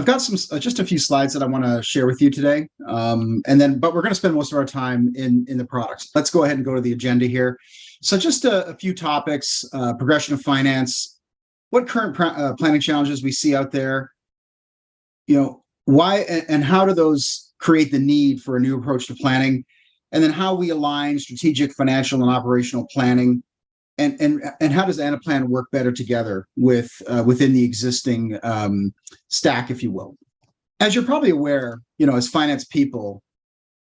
got some just a few slides that I want to share with you today, but we're going to spend most of our time in the products. Let's go ahead and go to the agenda here. So just a few topics: progression of finance, what current planning challenges we see out there, why and how do those create the need for a new approach to planning, and then how we align strategic, financial, and operational planning. And how does Anaplan work better together within the existing stack, if you will? As you're probably aware, as finance people,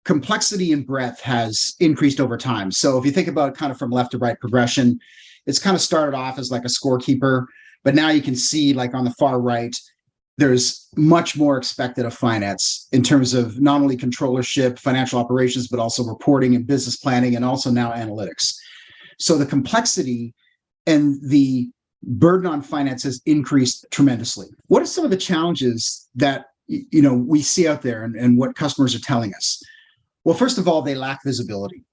complexity and breadth has increased over time. So if you think about kind of from left to right progression, it's kind of started off as like a scorekeeper, but now you can see like on the far right, there's much more expected of finance in terms of not only controllership, financial operations, but also reporting and business planning, and also now analytics. So the complexity and the burden on finance has increased tremendously. What are some of the challenges that we see out there and what customers are telling us? Well, first of all, they lack visibility.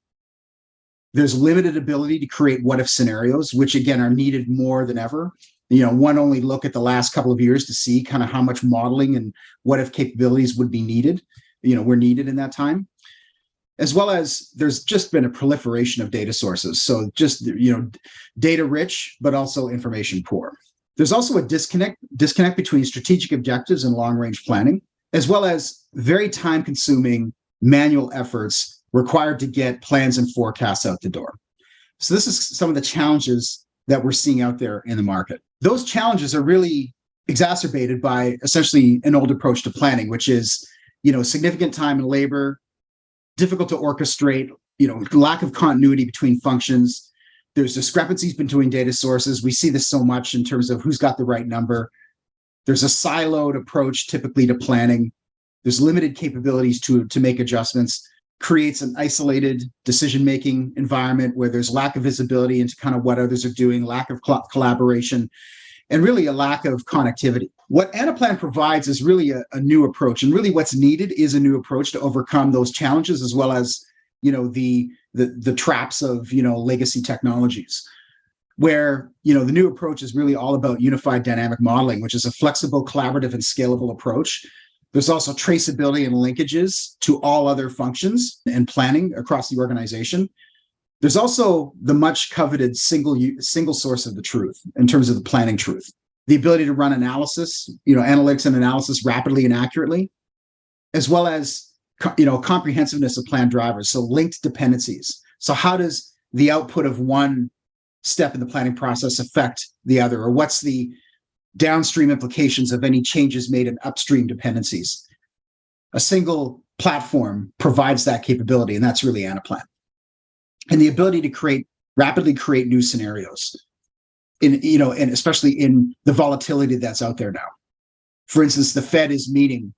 There's limited ability to create what-if scenarios, which again are needed more than ever. One only look at the last couple of years to see kind of how much modeling and what-if capabilities would be needed, were needed in that time. As well as there's just been a proliferation of data sources. So just, data rich, but also information poor. There's also a disconnect between strategic objectives and long-range planning, as well as very time-consuming manual efforts required to get plans and forecasts out the door. So this is some of the challenges that we're seeing out there in the market. Those challenges are really exacerbated by essentially an old approach to planning, which is, significant time and labor, difficult to orchestrate, lack of continuity between functions. There's discrepancies between data sources. We see this so much in terms of who's got the right number. There's a siloed approach typically to planning. There's limited capabilities to make adjustments, creates an isolated decision-making environment where there's lack of visibility into kind of what others are doing, lack of collaboration, and really a lack of connectivity. What Anaplan provides is really a new approach, and really what's needed is a new approach to overcome those challenges, as well as the traps of legacy technologies. Where the new approach is really all about unified dynamic modeling, which is a flexible, collaborative, and scalable approach. There's also traceability and linkages to all other functions and planning across the organization. There's also the much coveted single source of the truth in terms of the planning truth. The ability to run analysis, analytics and analysis rapidly and accurately, as well as, comprehensiveness of plan drivers. So linked dependencies. So how does the output of one step in the planning process affect the other? Or what's the downstream implications of any changes made in upstream dependencies? A single platform provides that capability, and that's really Anaplan. And the ability to rapidly create new scenarios, and especially in the volatility that's out there now. For instance, the Fed is meeting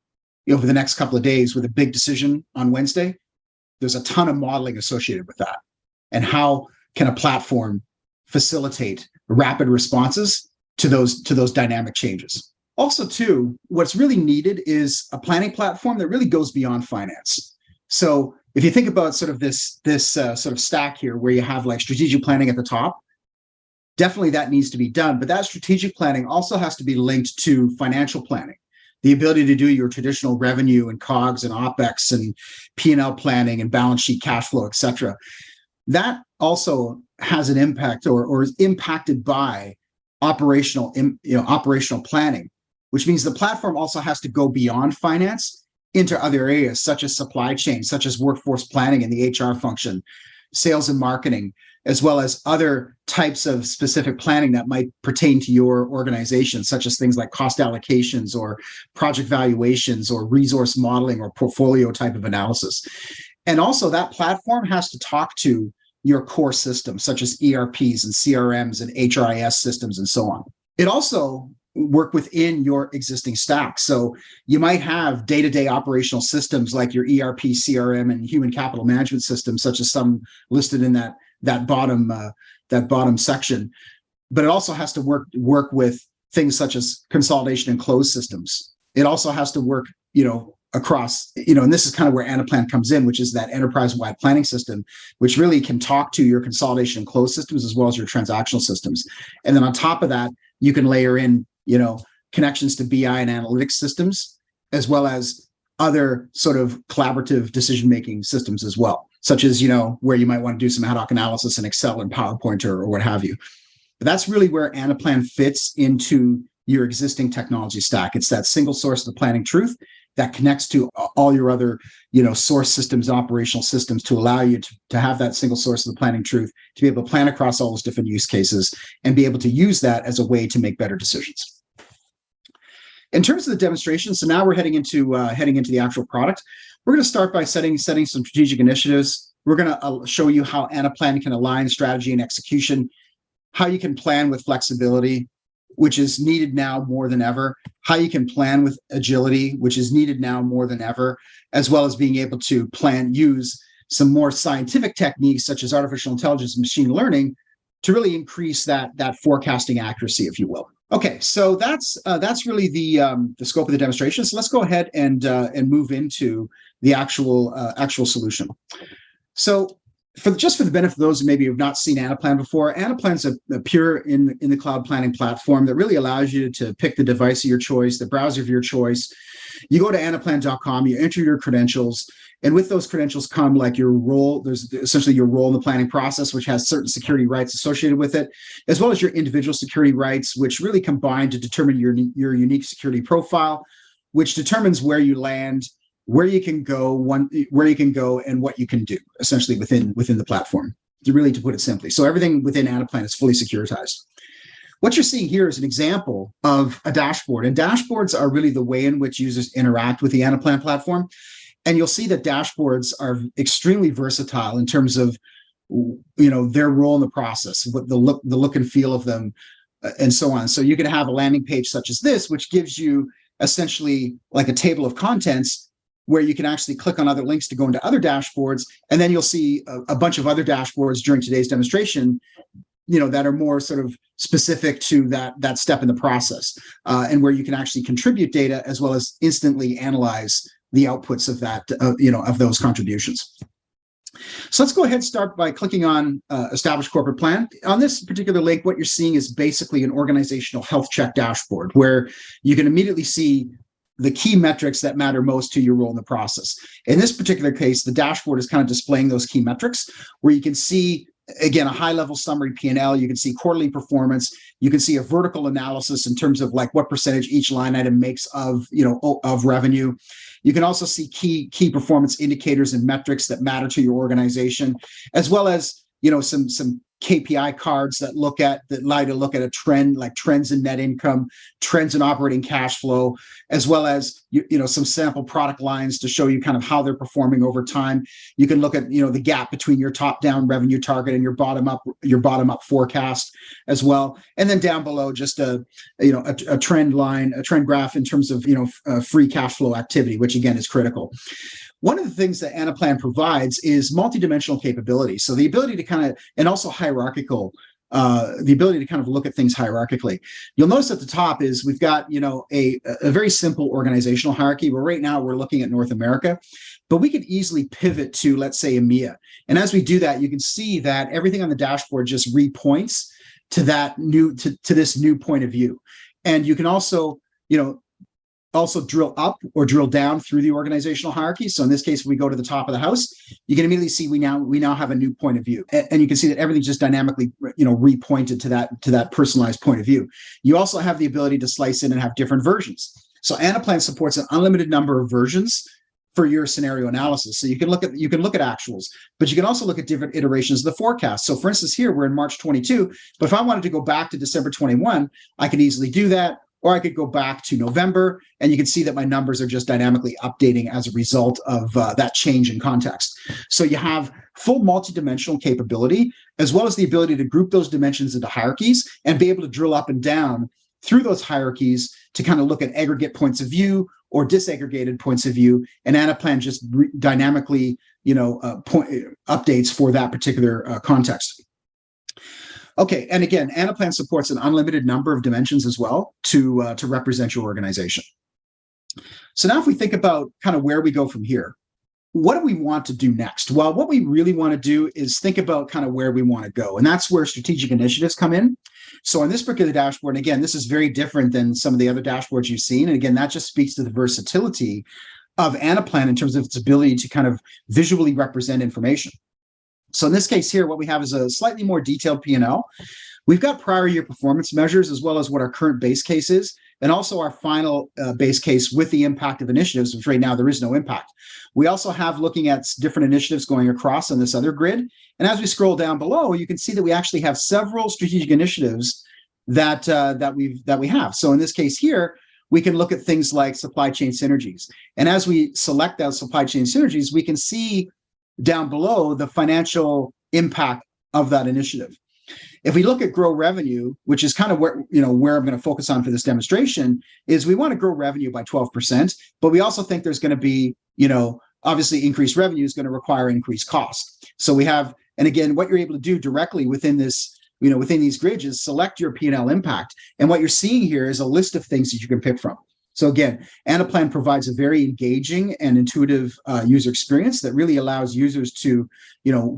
over the next couple of days with a big decision on Wednesday. There's a ton of modeling associated with that. And how can a platform facilitate rapid responses to those dynamic changes? Also, too, what's really needed is a planning platform that really goes beyond finance. So if you think about sort of this sort of stack here, where you have like strategic planning at the top, definitely that needs to be done. But that strategic planning also has to be linked to financial planning, the ability to do your traditional revenue and COGS and OPEX and P&L planning and balance sheet cash flow, et cetera. That also has an impact or is impacted by operational planning, which means the platform also has to go beyond finance into other areas such as supply chain, such as workforce planning and the HR function, sales and marketing, as well as other types of specific planning that might pertain to your organization, such as things like cost allocations or project valuations or resource modeling or portfolio type of analysis. And also that platform has to talk to your core systems, such as ERPs and CRMs and HRIS systems and so on. It also work within your existing stack. So you might have day-to-day operational systems like your ERP, CRM, and human capital management systems, such as some listed in that bottom section. But it also has to work with things such as consolidation and close systems. It also has to work, across, and this is kind of where Anaplan comes in, which is that enterprise-wide planning system, which really can talk to your consolidation and close systems as well as your transactional systems. And then on top of that, you can layer in, connections to BI and analytics systems, as well as other sort of collaborative decision-making systems as well, such as, where you might want to do some ad hoc analysis in Excel and PowerPoint or what have you. But that's really where Anaplan fits into your existing technology stack. It's that single source of the planning truth that connects to all your other, source systems, operational systems, to allow you to have that single source of the planning truth, to be able to plan across all those different use cases and be able to use that as a way to make better decisions. In terms of the demonstration, so now we're heading into the actual product. We're going to start by setting some strategic initiatives. We're going to show you how Anaplan can align strategy and execution, how you can plan with flexibility, which is needed now more than ever, how you can plan with agility, which is needed now more than ever, as well as being able to use some more scientific techniques such as artificial intelligence and machine learning to really increase that forecasting accuracy, if you will. Okay, so that's really the scope of the demonstration. So let's go ahead and move into the actual solution. So for the benefit of those who maybe have not seen Anaplan before, Anaplan's a pure in the cloud planning platform that really allows you to pick the device of your choice, the browser of your choice. You go to anaplan.com, you enter your credentials, and with those credentials come like your role. There's essentially your role in the planning process, which has certain security rights associated with it, as well as your individual security rights, which really combine to determine your unique security profile, which determines where you land, where you can go, and what you can do, essentially within the platform, to put it simply. So everything within Anaplan is fully securitized. What you're seeing here is an example of a dashboard, and dashboards are really the way in which users interact with the Anaplan platform. And you'll see that dashboards are extremely versatile in terms of, their role in the process, what the look and feel of them, and so on. So you can have a landing page such as this, which gives you essentially like a table of contents where you can actually click on other links to go into other dashboards. And then you'll see a bunch of other dashboards during today's demonstration, that are more sort of specific to that step in the process, and where you can actually contribute data as well as instantly analyze the outputs of that, of those contributions. So let's go ahead and start by clicking on Establish Corporate Plan. On this particular link, what you're seeing is basically an organizational health check dashboard where you can immediately see the key metrics that matter most to your role in the process. In this particular case, the dashboard is kind of displaying those key metrics where you can see, again, a high-level summary P&L. You can see quarterly performance. You can see a vertical analysis in terms of like what percentage each line item makes of revenue. You can also see key performance indicators and metrics that matter to your organization, as well as some KPI cards that allow you to look at a trend, like trends in net income, trends in operating cash flow, as well as some sample product lines to show you kind of how they're performing over time. You can look at the gap between your top-down revenue target and your bottom-up forecast as well. And then down below, just a trend line, a trend graph in terms of free cash flow activity, which again is critical. One of the things that Anaplan provides is multidimensional capability. So the ability to and also hierarchical, the ability to kind of look at things hierarchically. You'll notice at the top is we've got, a very simple organizational hierarchy where right now we're looking at North America, but we could easily pivot to, let's say, EMEA. And as we do that, you can see that everything on the dashboard just repoints to this new point of view. And you can also, drill up or drill down through the organizational hierarchy. So in this case, if we go to the top of the house, you can immediately see we now have a new point of view, and you can see that everything's just dynamically repointed to that personalized point of view. You also have the ability to slice in and have different versions. So Anaplan supports an unlimited number of versions for your scenario analysis. So you can look at actuals, but you can also look at different iterations of the forecast. So for instance, here we're in March 22, but if I wanted to go back to December 21, I could easily do that. Or I could go back to November, and you can see that my numbers are just dynamically updating as a result of that change in context. So you have full multidimensional capability, as well as the ability to group those dimensions into hierarchies and be able to drill up and down through those hierarchies to kind of look at aggregate points of view or disaggregated points of view. And Anaplan just dynamically, updates for that particular context. Okay, and again, Anaplan supports an unlimited number of dimensions as well to represent your organization. So now if we think about kind of where we go from here, what do we want to do next? Well, what we really want to do is think about kind of where we want to go. And that's where strategic initiatives come in. So on this particular dashboard, and again, this is very different than some of the other dashboards you've seen. And again, that just speaks to the versatility of Anaplan in terms of its ability to kind of visually represent information. So in this case here, what we have is a slightly more detailed P&L. We've got prior year performance measures, as well as what our current base case is, and also our final base case with the impact of initiatives, which right now there is no impact. We also have looking at different initiatives going across on this other grid. And as we scroll down below, you can see that we actually have several strategic initiatives that we have. So in this case here, we can look at things like supply chain synergies. And as we select those supply chain synergies, we can see down below the financial impact of that initiative. If we look at grow revenue, which is kind of where I'm going to focus on for this demonstration, is we want to grow revenue by 12%, but we also think there's going to be, obviously increased revenue is going to require increased cost. So we have, and again, what you're able to do directly within this, within these grids is select your P&L impact. And what you're seeing here is a list of things that you can pick from. So again, Anaplan provides a very engaging and intuitive user experience that really allows users to,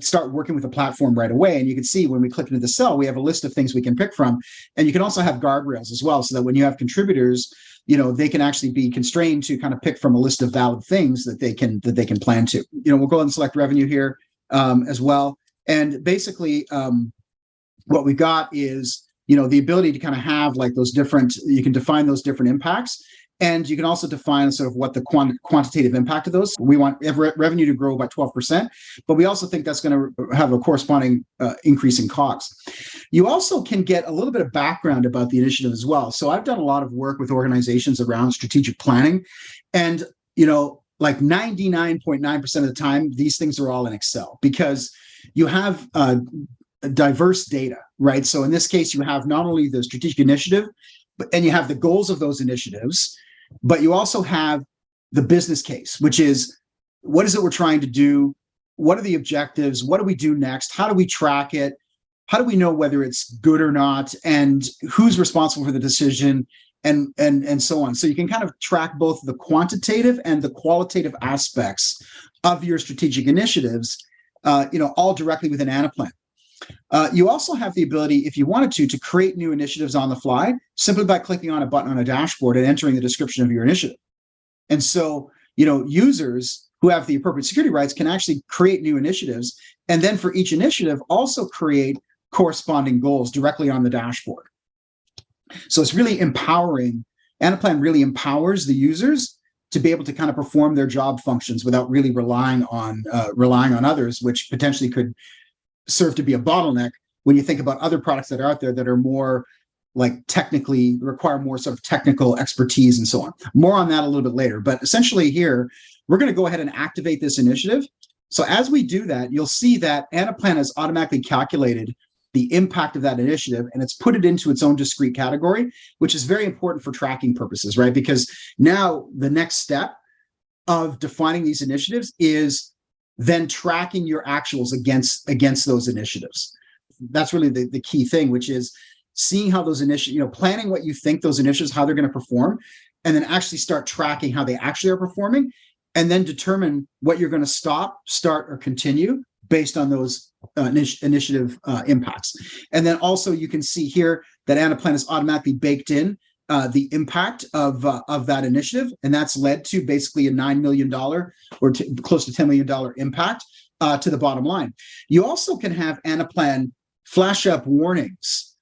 start working with the platform right away. And you can see when we click into the cell, we have a list of things we can pick from. And you can also have guardrails as well, so that when you have contributors, they can actually be constrained to kind of pick from a list of valid things that they can plan to. We'll go ahead and select revenue here as well. And basically, what we got is, the ability to kind of have like those different, you can define those different impacts. And you can also define sort of what the quantitative impact of those. We want revenue to grow by 12%, but we also think that's going to have a corresponding increase in COGS. You also can get a little bit of background about the initiative as well. So I've done a lot of work with organizations around strategic planning, and like 99.9% of the time, these things are all in Excel because you have diverse data, right? So in this case, you have not only the strategic initiative, and you have the goals of those initiatives, but you also have the business case, which is what is it we're trying to do? What are the objectives? What do we do next? How do we track it? How do we know whether it's good or not? And who's responsible for the decision? And so on. So you can kind of track both the quantitative and the qualitative aspects of your strategic initiatives, all directly within Anaplan. You also have the ability, if you wanted to create new initiatives on the fly, simply by clicking on a button on a dashboard and entering the description of your initiative. And so, users who have the appropriate security rights can actually create new initiatives. And then for each initiative, also create corresponding goals directly on the dashboard. So it's really empowering. Anaplan really empowers the users to be able to kind of perform their job functions without really relying on others, which potentially could serve to be a bottleneck when you think about other products that are out there that are more like technically require more sort of technical expertise and so on. More on that a little bit later. But essentially here, we're going to go ahead and activate this initiative. So as we do that, you'll see that Anaplan has automatically calculated the impact of that initiative, and it's put it into its own discrete category, which is very important for tracking purposes, right? Because now the next step of defining these initiatives is then tracking your actuals against those initiatives. That's really the key thing, which is seeing how those initiatives, planning what you think those initiatives, how they're going to perform, and then actually start tracking how they actually are performing, and then determine what you're going to stop, start, or continue based on those initiative impacts. And then also you can see here that Anaplan is automatically baked in the impact of that initiative, and that's led to basically a $9 million or close to $10 million impact to the bottom line. You also can have Anaplan flash up warnings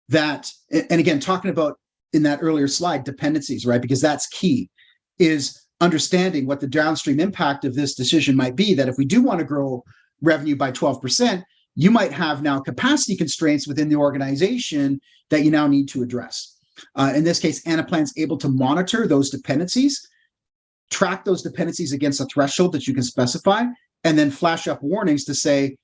that, and again, talking about in that earlier slide, dependencies, right? Because that's key, is understanding what the downstream impact of this decision might be, that if we do want to grow revenue by 12%, you might have now capacity constraints within the organization that you now need to address. In this case, Anaplan is able to monitor those dependencies, track those dependencies against a threshold that you can specify, and then flash up warnings to say,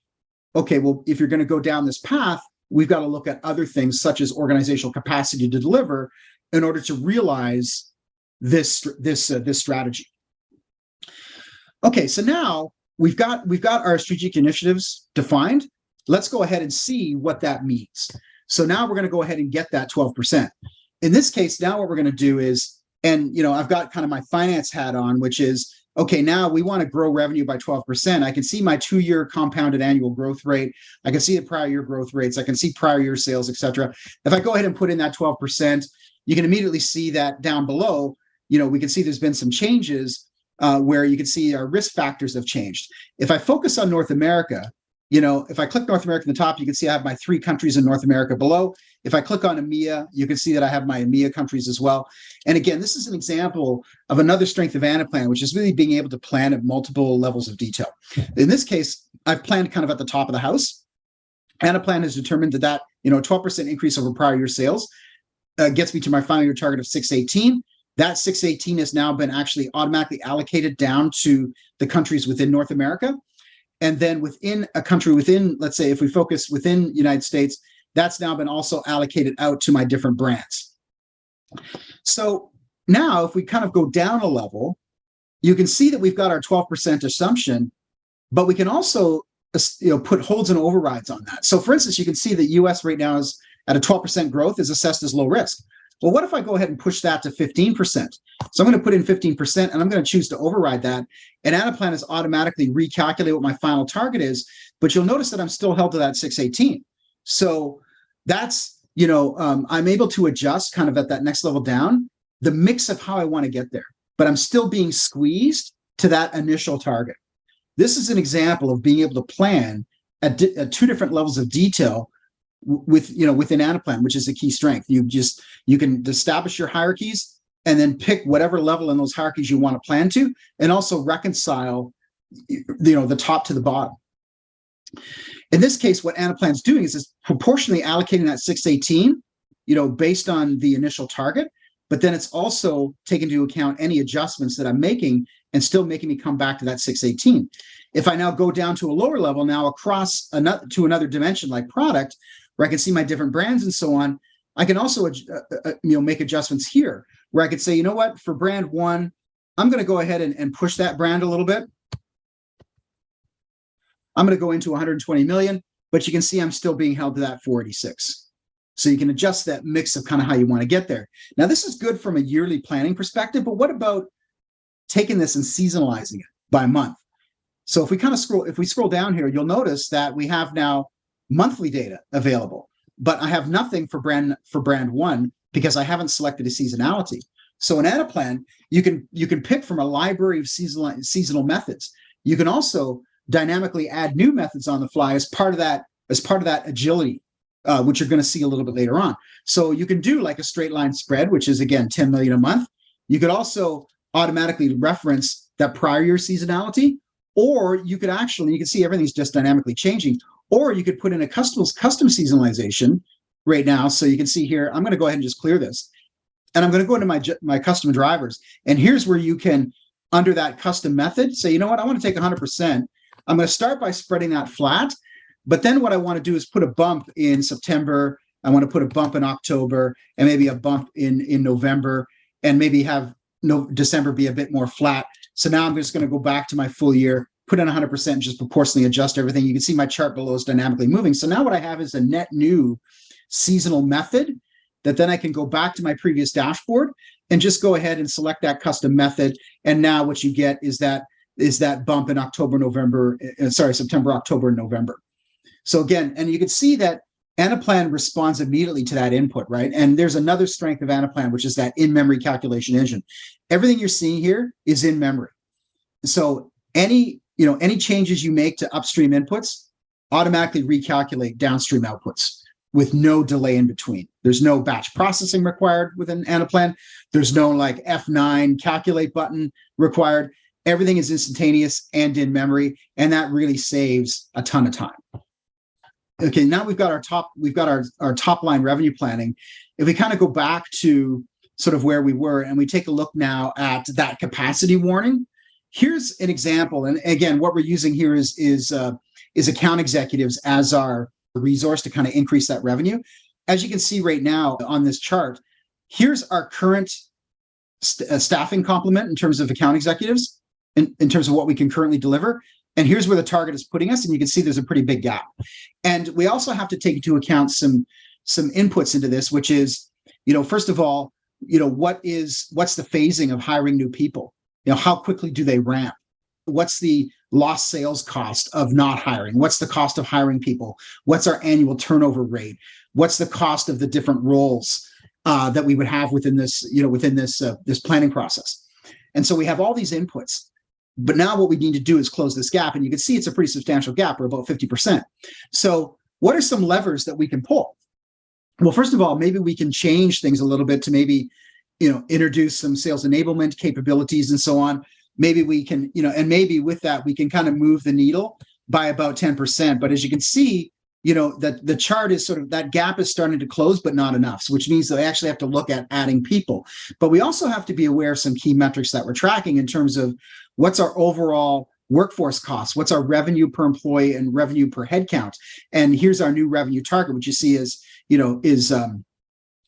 okay, well, if you're going to go down this path, we've got to look at other things such as organizational capacity to deliver in order to realize this strategy. Okay, so now we've got our strategic initiatives defined. Let's go ahead and see what that means. So now we're going to go ahead and get that 12%. In this case, now what we're going to do is, and I've got kind of my finance hat on, which is, okay, now we want to grow revenue by 12%. I can see my 2-year compounded annual growth rate. I can see the prior year growth rates. I can see prior year sales, et cetera. If I go ahead and put in that 12%, you can immediately see that down below, we can see there's been some changes where you can see our risk factors have changed. If I focus on North America, if I click North America in the top, you can see I have my 3 countries in North America below. If I click on EMEA, you can see that I have my EMEA countries as well. And again, this is an example of another strength of Anaplan, which is really being able to plan at multiple levels of detail. In this case, I've planned kind of at the top of the house. Anaplan has determined that 12% increase over prior year sales gets me to my final year target of 618. That 618 has now been actually automatically allocated down to the countries within North America. And then within a country, let's say if we focus within United States, that's now been also allocated out to my different brands. So now if we kind of go down a level, you can see that we've got our 12% assumption, but we can also put holds and overrides on that. So for instance, you can see that US right now is at a 12% growth is assessed as low risk. Well, what if I go ahead and push that to 15%? So I'm going to put in 15% and I'm going to choose to override that. And Anaplan is automatically recalculate what my final target is, but you'll notice that I'm still held to that 618. So that's, I'm able to adjust kind of at that next level down, the mix of how I want to get there, but I'm still being squeezed to that initial target. This is an example of being able to plan at 2 different levels of detail within Anaplan, which is a key strength. You can establish your hierarchies and then pick whatever level in those hierarchies you want to plan to, and also reconcile, the top to the bottom. In this case, what Anaplan's doing is proportionally allocating that 618, based on the initial target, but then it's also taking into account any adjustments that I'm making and still making me come back to that 618. If I now go down to a lower level, now across to another dimension like product, where I can see my different brands and so on, I can also make adjustments here, where I could say, for brand 1, I'm going to go ahead and push that brand a little bit. I'm going to go into 120 million, but you can see I'm still being held to that 486. So you can adjust that mix of kind of how you want to get there. Now, this is good from a yearly planning perspective, but what about taking this and seasonalizing it by month? So if we scroll down here, you'll notice that we have now monthly data available, but I have nothing for brand 1 because I haven't selected a seasonality. So in Anaplan, you can pick from a library of seasonal methods. You can also dynamically add new methods on the fly as part of that agility, which you're going to see a little bit later on. So you can do like a straight line spread, which is again 10 million a month. You could also automatically reference that prior year seasonality, or you can see everything's just dynamically changing. Or you could put in a custom seasonalization right now. So you can see here, I'm going to go ahead and just clear this. And I'm going to go into my custom drivers. And here's where you can, under that custom method, say, I want to take 100%. I'm going to start by spreading that flat. But then what I want to do is put a bump in September. I want to put a bump in October and maybe a bump in November, and maybe have December be a bit more flat. So now I'm just going to go back to my full year, put in 100% and just proportionally adjust everything. You can see my chart below is dynamically moving. So now what I have is a net new seasonal method that then I can go back to my previous dashboard and just go ahead and select that custom method. And now what you get is that bump in September, October, and November. So again, and you can see that Anaplan responds immediately to that input, right? And there's another strength of Anaplan, which is that in-memory calculation engine. Everything you're seeing here is in memory. So any changes you make to upstream inputs automatically recalculate downstream outputs with no delay in between. There's no batch processing required within Anaplan. There's no like F9 calculate button required. Everything is instantaneous and in memory, and that really saves a ton of time. Okay, now we've got our top line revenue planning. If we kind of go back to sort of where we were and we take a look now at that capacity warning, here's an example. And again, what we're using here is account executives as our resource to kind of increase that revenue. As you can see right now on this chart, here's our current staffing complement in terms of account executives, in terms of what we can currently deliver. And here's where the target is putting us. And you can see there's a pretty big gap. And we also have to take into account some inputs into this, which is, first of all, what's the phasing of hiring new people? how quickly do they ramp? What's the lost sales cost of not hiring? What's the cost of hiring people? What's our annual turnover rate? What's the cost of the different roles that we would have within this, this planning process? And so we have all these inputs. But now what we need to do is close this gap. And you can see it's a pretty substantial gap. We're about 50%. So what are some levers that we can pull? Well, first of all, maybe we can change things a little bit to maybe, introduce some sales enablement capabilities and so on. Maybe we can, and maybe with that, we can kind of move the needle by about 10%. But as you can see, that the chart is sort of, that gap is starting to close, but not enough. So which means that I actually have to look at adding people. But we also have to be aware of some key metrics that we're tracking in terms of what's our overall workforce costs, what's our revenue per employee and revenue per headcount. And here's our new revenue target, which you see is,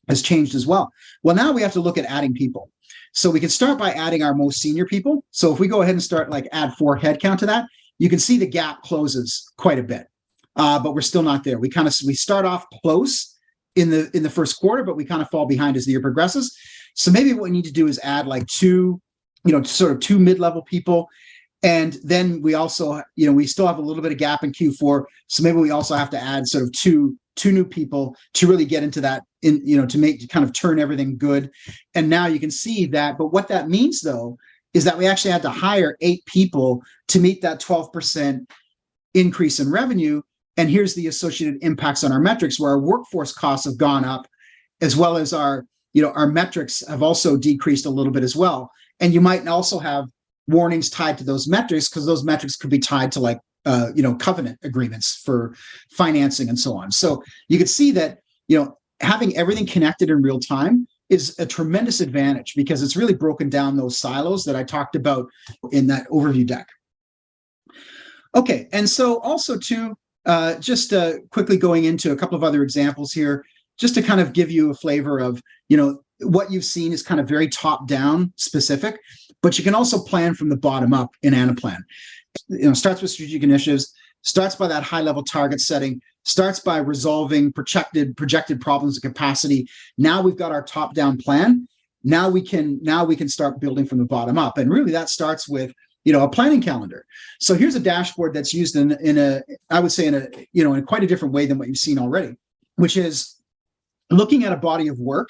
has changed as well. Well, now we have to look at adding people. So we can start by adding our most senior people. So if we go ahead and start add 4 headcount to that, you can see the gap closes quite a bit, but we're still not there. We start off close in the first quarter, but we kind of fall behind as the year progresses. So maybe what we need to do is add 2 mid-level people. And then we also, we still have a little bit of gap in Q4. So maybe we also have to add sort of two new people to really get into that, to kind of turn everything good. And now you can see that, but what that means though, is that we actually had to hire 8 people to meet that 12% increase in revenue. And here's the associated impacts on our metrics, where our workforce costs have gone up, as well as our metrics have also decreased a little bit as well. And you might also have warnings tied to those metrics, because those metrics could be tied to covenant agreements for financing and so on. So you can see that, having everything connected in real time is a tremendous advantage, because it's really broken down those silos that I talked about in that overview deck. Okay, and so also too, just quickly going into a couple of other examples here, just to kind of give you a flavor of, what you've seen is kind of very top-down specific, but you can also plan from the bottom up in Anaplan. Starts with strategic initiatives, starts by that high-level target setting, starts by resolving projected problems of capacity. Now we've got our top-down plan. Now we can start building from the bottom up, and really that starts with a planning calendar. So here's a dashboard that's used in quite a different way than what you've seen already, which is looking at a body of work,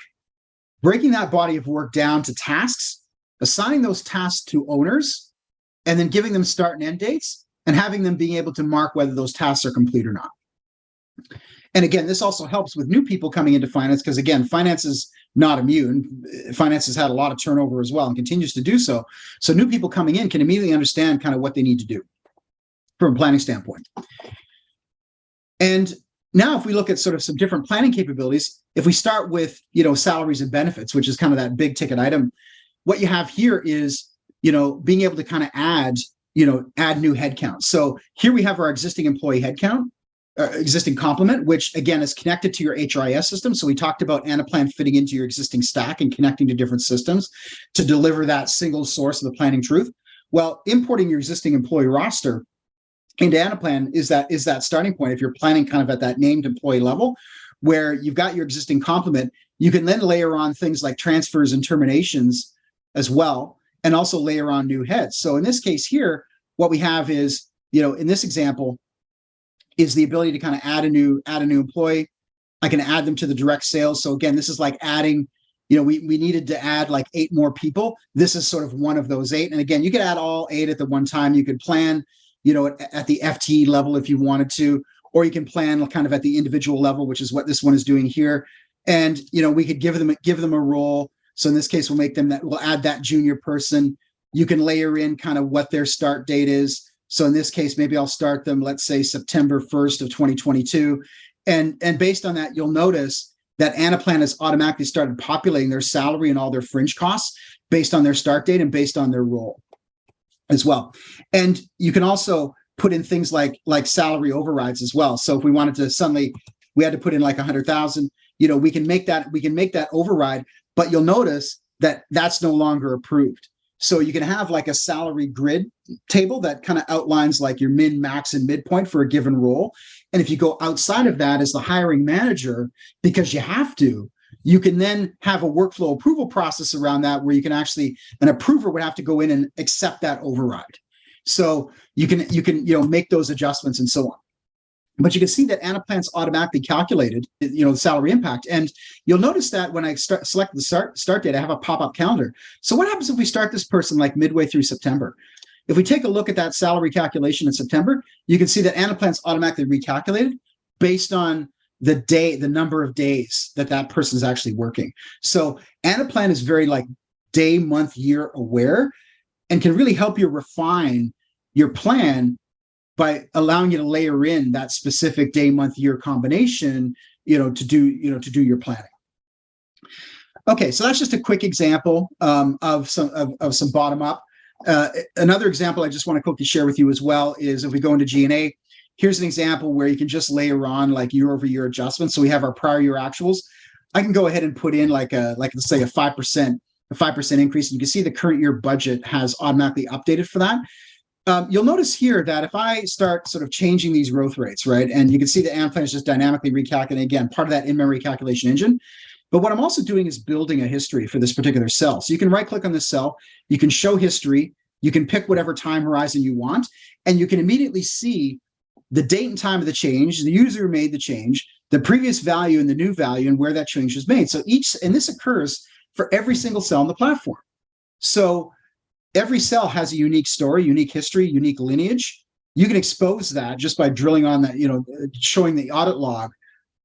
breaking that body of work down to tasks, assigning those tasks to owners, and then giving them start and end dates, and having them being able to mark whether those tasks are complete or not. And again, this also helps with new people coming into finance, because again, finance is not immune. Finance has had a lot of turnover as well and continues to do so. So new people coming in can immediately understand kind of what they need to do from a planning standpoint. And now if we look at sort of some different planning capabilities, if we start with, salaries and benefits, which is kind of that big ticket item, what you have here is, being able to kind of add new headcount. So here we have our existing employee headcount, existing complement, which again is connected to your HRIS system. So we talked about Anaplan fitting into your existing stack and connecting to different systems to deliver that single source of the planning truth. Well, importing your existing employee roster into Anaplan is that starting point. If you're planning kind of at that named employee level, where you've got your existing complement, you can then layer on things like transfers and terminations as well, and also layer on new heads. So in this case here, what we have is, in this example, is the ability to kind of add a new employee. I can add them to the direct sales. So again, this is like adding, we needed to add 8 more people. This is sort of one of those 8. And again, you could add all 8 at the one time. You could plan, at the FTE level if you wanted to, or you can plan kind of at the individual level, which is what this one is doing here. And, we could give them a role. So in this case, we'll add that junior person. You can layer in kind of what their start date is. So in this case, maybe I'll start them, let's say September 1st of 2022. And based on that, you'll notice that Anaplan has automatically started populating their salary and all their fringe costs based on their start date and based on their role as well. And you can also put in things like salary overrides as well. So if we wanted to we had to put in 100,000, we can make that override, but you'll notice that that's no longer approved. So you can have a salary grid table that kind of outlines your min, max, and midpoint for a given role. And if you go outside of that as the hiring manager, because you have to, you can then have a workflow approval process around that where you can actually, an approver would have to go in and accept that override. So you can make those adjustments and so on. But you can see that Anaplan's automatically calculated, the salary impact. And you'll notice that when I select the start date, I have a pop-up calendar. So what happens if we start this person like midway through September? If we take a look at that salary calculation in September, you can see that Anaplan's automatically recalculated based on the number of days that person is actually working. So Anaplan is very like day, month, year aware, and can really help you refine your plan by allowing you to layer in that specific day, month, year combination, to do your planning. Okay, so that's just a quick example of some bottom up. Another example I just want to quickly share with you as well is if we go into G&A, here's an example where you can just layer on like year-over-year adjustments. So we have our prior year actuals. I can go ahead and put in like let's say a 5% increase. And you can see the current year budget has automatically updated for that. You'll notice here that if I start sort of changing these growth rates, right, and you can see the Anaplan is just dynamically recalculating, again, part of that in-memory calculation engine. But what I'm also doing is building a history for this particular cell. So you can right-click on this cell, you can show history, you can pick whatever time horizon you want, and you can immediately see the date and time of the change, the user who made the change, the previous value and the new value, and where that change was made. So and this occurs for every single cell on the platform. So every cell has a unique story, unique history, unique lineage. You can expose that just by drilling on that, showing the audit log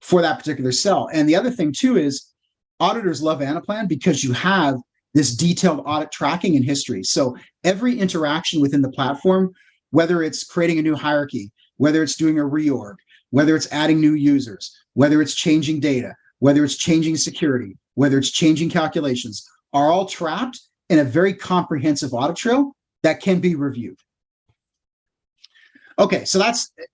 for that particular cell. And the other thing too is auditors love Anaplan because you have this detailed audit tracking and history. So every interaction within the platform, whether it's creating a new hierarchy, whether it's doing a reorg, whether it's adding new users, whether it's changing data, whether it's changing security, whether it's changing calculations, are all trapped in a very comprehensive audit trail that can be reviewed. Okay, so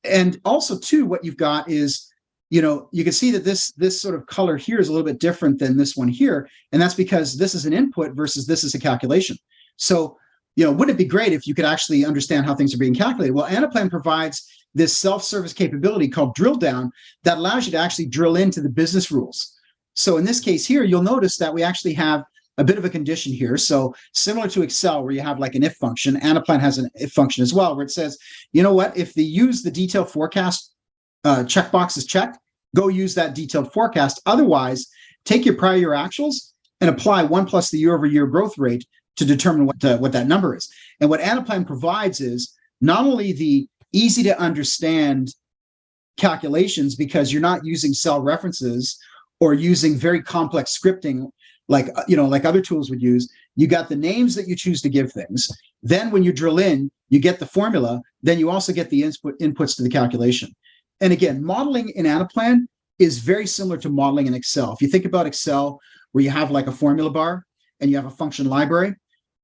and also too, what you've got is, you can see that this sort of color here is a little bit different than this one here, and that's because this is an input versus this is a calculation. So, wouldn't it be great if you could actually understand how things are being calculated? Well, Anaplan provides this self-service capability called drill down that allows you to actually drill into the business rules. So in this case here, you'll notice that we actually have a bit of a condition here. So similar to Excel, where you have like an if function, Anaplan has an if function as well, where it says, you know what, if they use the detailed forecast checkbox is checked, go use that detailed forecast. Otherwise, take your prior year actuals and apply 1 plus the year-over-year growth rate to determine what that number is. And what Anaplan provides is not only the easy to understand calculations, because you're not using cell references or using very complex scripting like other tools would use. You got the names that you choose to give things. Then when you drill in, you get the formula. Then you also get the inputs to the calculation. And again, modeling in Anaplan is very similar to modeling in Excel. If you think about Excel, where you have like a formula bar and you have a function library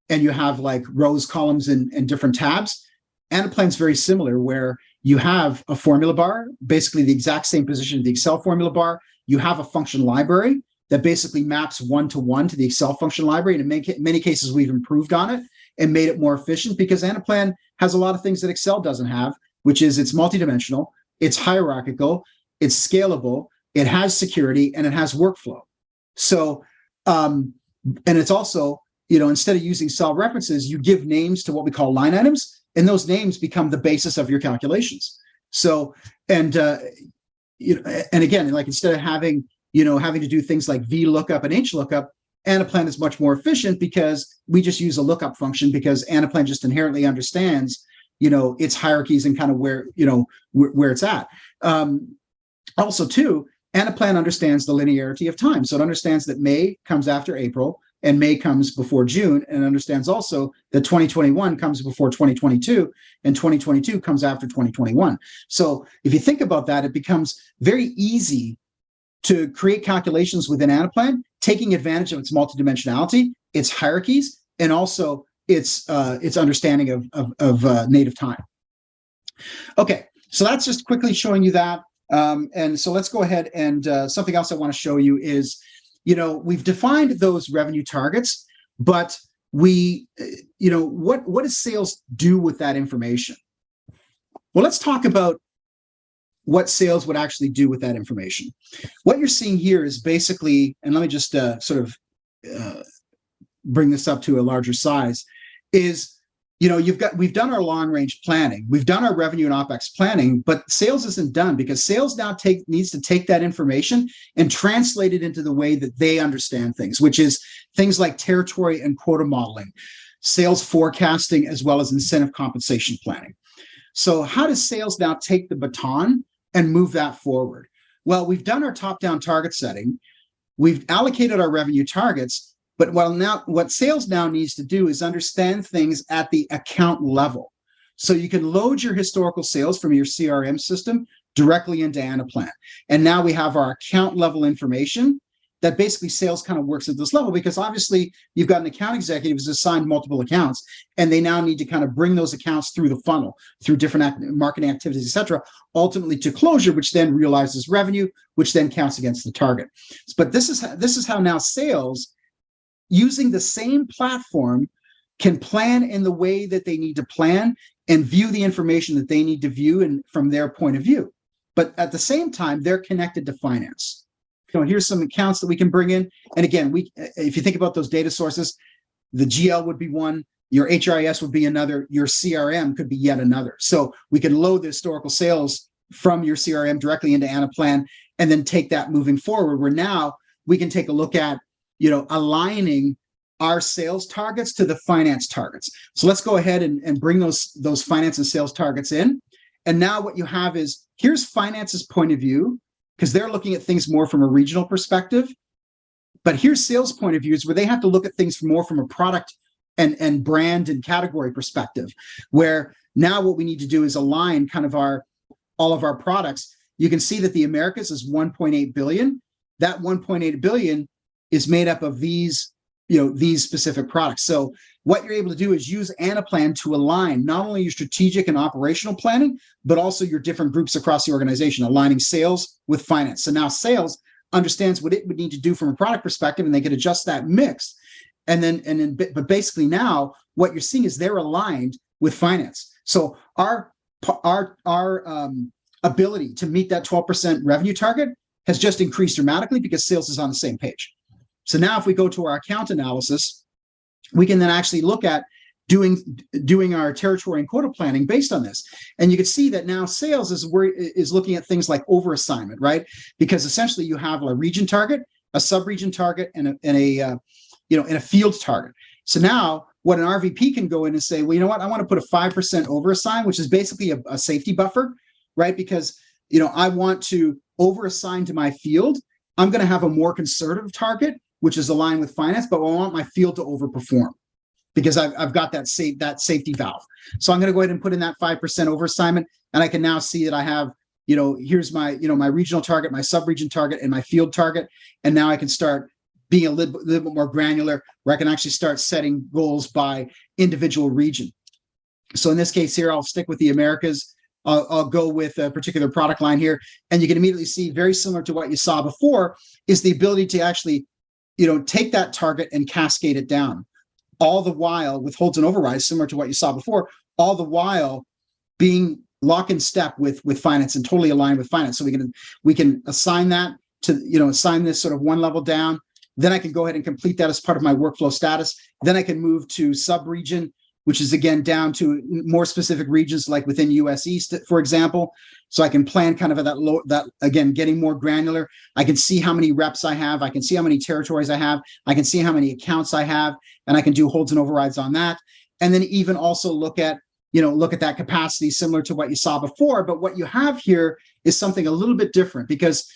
and you have like rows, columns, and different tabs, Anaplan's very similar, where you have a formula bar, basically the exact same position as the Excel formula bar. You have a function library that basically maps one-to-one to the Excel function library. And in many cases, we've improved on it and made it more efficient, because Anaplan has a lot of things that Excel doesn't have, which is it's multidimensional, it's hierarchical, it's scalable, it has security, and it has workflow. So, and it's also, instead of using cell references, you give names to what we call line items, and those names become the basis of your calculations. So, and again, like instead of having to do things like VLOOKUP and HLOOKUP, Anaplan is much more efficient because we just use a lookup function, because Anaplan just inherently understands, its hierarchies and kind of where it's at. Also too, Anaplan understands the linearity of time. So it understands that May comes after April and May comes before June, and understands also that 2021 comes before 2022 and 2022 comes after 2021. So if you think about that, it becomes very easy to create calculations within Anaplan, taking advantage of its multidimensionality, its hierarchies, and also its understanding of native time. Okay, so that's just quickly showing you that. And so let's go ahead and something else I want to show you is, we've defined those revenue targets, but what does sales do with that information? Well, let's talk about what sales would actually do with that information. What you're seeing here is basically, and let me just bring this up to a larger size, is, we've done our long range planning, we've done our revenue and OpEx planning, but sales isn't done, because sales now needs to take that information and translate it into the way that they understand things, which is things like territory and quota modeling, sales forecasting, as well as incentive compensation planning. So how does sales now take the baton and move that forward? Well, we've done our top-down target setting, we've allocated our revenue targets, but what sales now needs to do is understand things at the account level. So you can load your historical sales from your CRM system directly into Anaplan. And now we have our account level information that basically sales kind of works at this level, because obviously you've got an account executive who's assigned multiple accounts, and they now need to kind of bring those accounts through the funnel, through different marketing activities, et cetera, ultimately to closure, which then realizes revenue, which then counts against the target. But this is how now sales, using the same platform, can plan in the way that they need to plan and view the information that they need to view and from their point of view. But at the same time, they're connected to finance. Here's some accounts that we can bring in. And again, if you think about those data sources, the GL would be one, your HRIS would be another, your CRM could be yet another. So we can load the historical sales from your CRM directly into Anaplan, and then take that moving forward, where now we can take a look at aligning our sales targets to the finance targets. So let's go ahead and bring those finance and sales targets in. And now what you have is, here's finance's point of view, because they're looking at things more from a regional perspective. But here's sales point of views, where they have to look at things more from a product and brand and category perspective, where now what we need to do is align kind of all of our products. You can see that the Americas is 1.8 billion. That 1.8 billion is made up of these specific products. So what you're able to do is use Anaplan to align not only your strategic and operational planning, but also your different groups across the organization, aligning sales with finance. So now sales understands what it would need to do from a product perspective, and they can adjust that mix. But basically now what you're seeing is they're aligned with finance. So our ability to meet that 12% revenue target has just increased dramatically, because sales is on the same page. So now if we go to our account analysis, we can then actually look at doing our territory and quota planning based on this. And you can see that now sales is looking at things like overassignment, right? Because essentially you have a region target, a sub-region target, and a field target. So now what an RVP can go in and say, well, you know what, I want to put a 5% overassign, which is basically a safety buffer, right? Because I want to overassign to my field. I'm going to have a more conservative target, which is aligned with finance, but I want my field to overperform, because I've got that safety valve. So I'm going to go ahead and put in that 5% overassignment, and I can now see that I have, here's my, my regional target, my sub-region target, and my field target. And now I can start being a little bit more granular, where I can actually start setting goals by individual region. So in this case here, I'll stick with the Americas. I'll go with a particular product line here, and you can immediately see, very similar to what you saw before, is the ability to actually take that target and cascade it down, all the while with holds and overrides, similar to what you saw before, all the while being lock in step with finance and totally aligned with finance. So we can assign that to, assign this sort of one level down. Then I can go ahead and complete that as part of my workflow status. Then I can move to sub-region, which is again down to more specific regions, like within US East, for example. So I can plan kind of at that again, getting more granular. I can see how many reps I have. I can see how many territories I have. I can see how many accounts I have, and I can do holds and overrides on that. And then even also look at that capacity, similar to what you saw before. But what you have here is something a little bit different, because,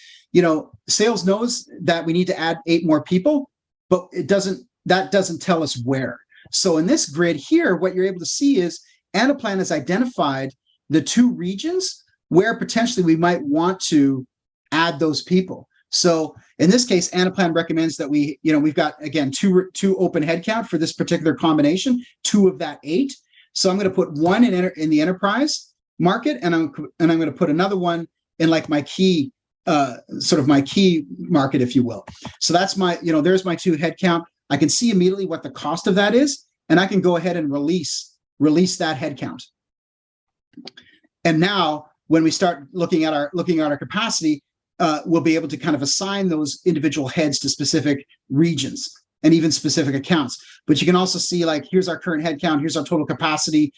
sales knows that we need to add 8 more people, but that doesn't tell us where. So in this grid here, what you're able to see is Anaplan has identified the 2 regions where potentially we might want to add those people. So in this case, Anaplan recommends that we've got, again, two open headcount for this particular combination, 2 of that 8. So I'm going to put 1 in the enterprise market, and I'm going to put another one in like my key, sort of my key market, if you will. So that's my, there's my 2 headcount. I can see immediately what the cost of that is, and I can go ahead and release that headcount. And now when we start looking at our capacity, we'll be able to kind of assign those individual heads to specific regions and even specific accounts. But you can also see, like, here's our current head count, here's our total capacity,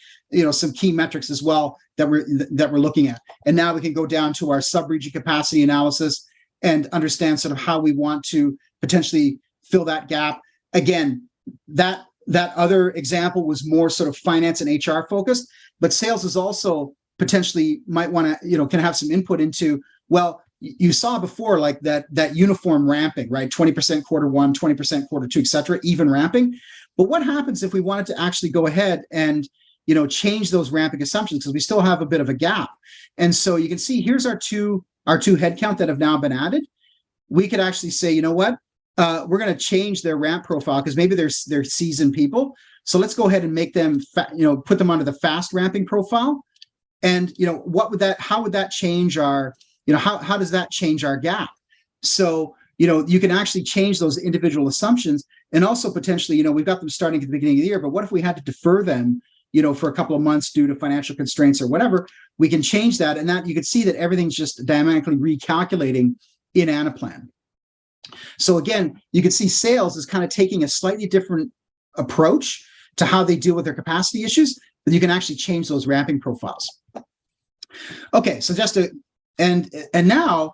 some key metrics as well that we're looking at. And now we can go down to our sub-region capacity analysis and understand sort of how we want to potentially fill that gap. Again, that other example was more sort of finance and HR focused, but sales is also potentially might want to, can have some input into, well, you saw before, like that uniform ramping, right? 20% quarter one, 20% quarter two, et cetera, even ramping. But what happens if we wanted to actually go ahead and, change those ramping assumptions, because we still have a bit of a gap. And so you can see here's our two headcount that have now been added. We could actually say, you know what, we're going to change their ramp profile because maybe they're seasoned people. So let's go ahead and make them, put them under the fast ramping profile. And, how would that change our, how does that change our gap? So, you can actually change those individual assumptions, and also potentially, we've got them starting at the beginning of the year, but what if we had to defer them, for a couple of months due to financial constraints or whatever? We can change that, and that you can see that everything's just dynamically recalculating in Anaplan. So again, you can see sales is kind of taking a slightly different approach to how they deal with their capacity issues, but you can actually change those ramping profiles. Okay, so just to and now